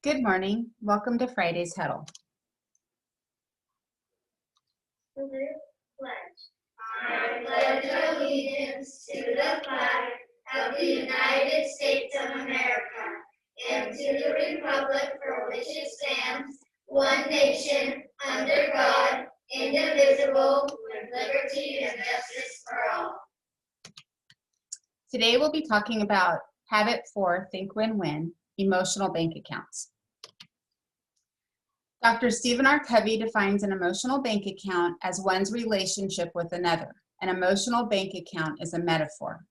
Good morning. Welcome to Friday's Huddle. I pledge allegiance to the flag of the United States of America and to the republic for which it stands, one nation, under God, indivisible, with liberty and justice for all. Today we'll be talking about Habit 4, Think Win-Win, emotional bank accounts. Dr. Stephen R. Covey defines an emotional bank account as one's relationship with another. An emotional bank account is a metaphor.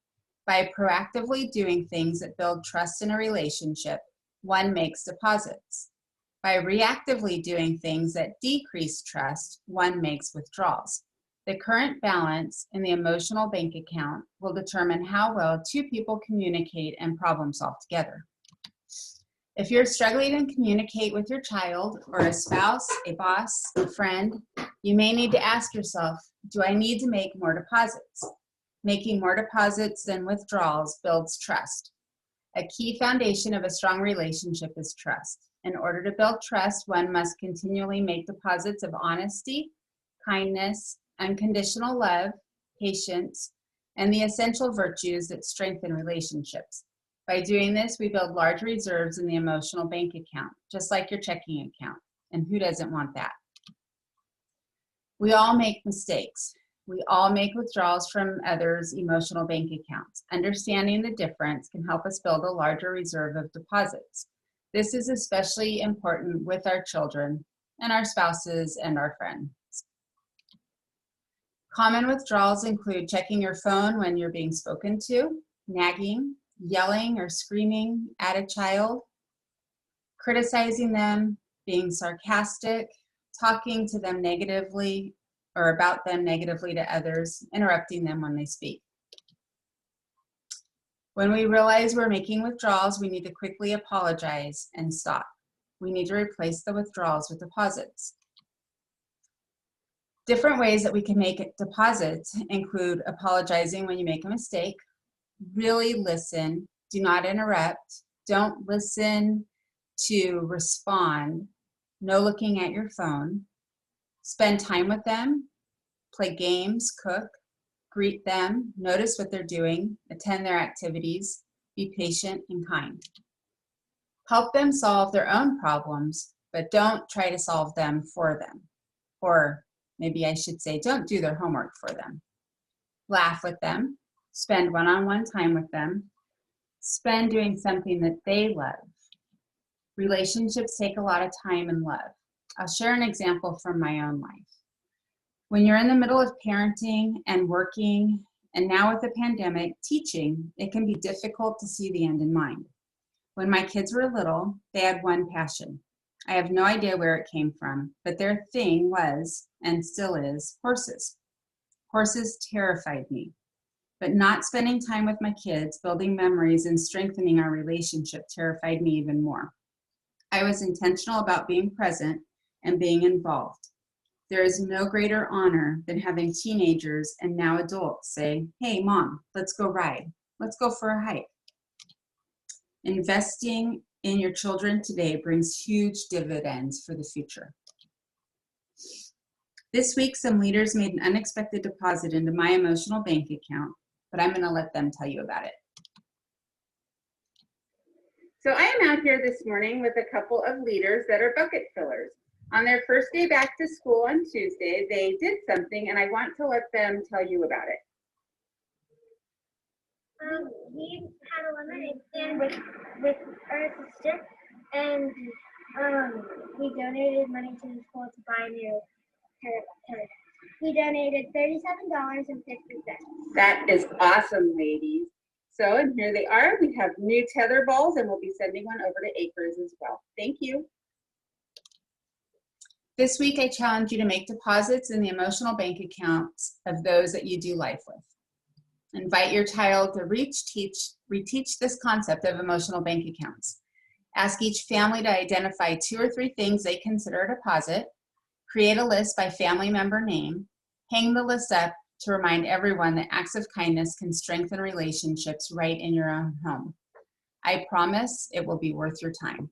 By proactively doing things that build trust in a relationship, one makes deposits. By reactively doing things that decrease trust, one makes withdrawals. The current balance in the emotional bank account will determine how well two people communicate and problem solve together. If you're struggling to communicate with your child or a spouse, a boss, a friend, you may need to ask yourself, do I need to make more deposits? Making more deposits than withdrawals builds trust. A key foundation of a strong relationship is trust. In order to build trust, one must continually make deposits of honesty, kindness, unconditional love, patience, and the essential virtues that strengthen relationships. By doing this, we build large reserves in the emotional bank account, just like your checking account. And who doesn't want that? We all make mistakes. We all make withdrawals from others' emotional bank accounts. Understanding the difference can help us build a larger reserve of deposits. This is especially important with our children and our spouses and our friends. Common withdrawals include checking your phone when you're being spoken to, nagging, yelling or screaming at a child, criticizing them, being sarcastic, talking to them negatively or about them negatively to others, interrupting them when they speak. When we realize we're making withdrawals, we need to quickly apologize and stop. We need to replace the withdrawals with deposits. Different ways that we can make deposits include apologizing when you make a mistake, really listen, do not interrupt, don't listen to respond, no looking at your phone, spend time with them, play games, cook, greet them, notice what they're doing, attend their activities, be patient and kind. Help them solve their own problems, but don't try to solve them for them. Or maybe I should say, don't do their homework for them. Laugh with them. Spend one-on-one time with them. Spend doing something that they love. Relationships take a lot of time and love. I'll share an example from my own life. When you're in the middle of parenting and working, and now with the pandemic, teaching, it can be difficult to see the end in mind. When my kids were little, they had one passion. I have no idea where it came from, but their thing was, and still is, horses. Horses terrified me. But not spending time with my kids, building memories, and strengthening our relationship terrified me even more. I was intentional about being present and being involved. There is no greater honor than having teenagers and now adults say, hey, Mom, let's go ride. Let's go for a hike. Investing in your children today brings huge dividends for the future. This week, some leaders made an unexpected deposit into my emotional bank account, but I'm going to let them tell you about it. So I am out here this morning with a couple of leaders that are bucket fillers. On their first day back to school on Tuesday, they did something, and I want to let them tell you about it. We had a lemonade stand with our assistant, and we donated money to the school to buy new carrots. We donated $37.50. That is awesome, ladies. So, and here they are. We have new tether balls, and we'll be sending one over to Acres as well. Thank you. This week, I challenge you to make deposits in the emotional bank accounts of those that you do life with. Invite your child to reteach this concept of emotional bank accounts. Ask each family to identify 2 or 3 things they consider a deposit. Create a list by family member name. Hang the list up to remind everyone that acts of kindness can strengthen relationships right in your own home. I promise it will be worth your time.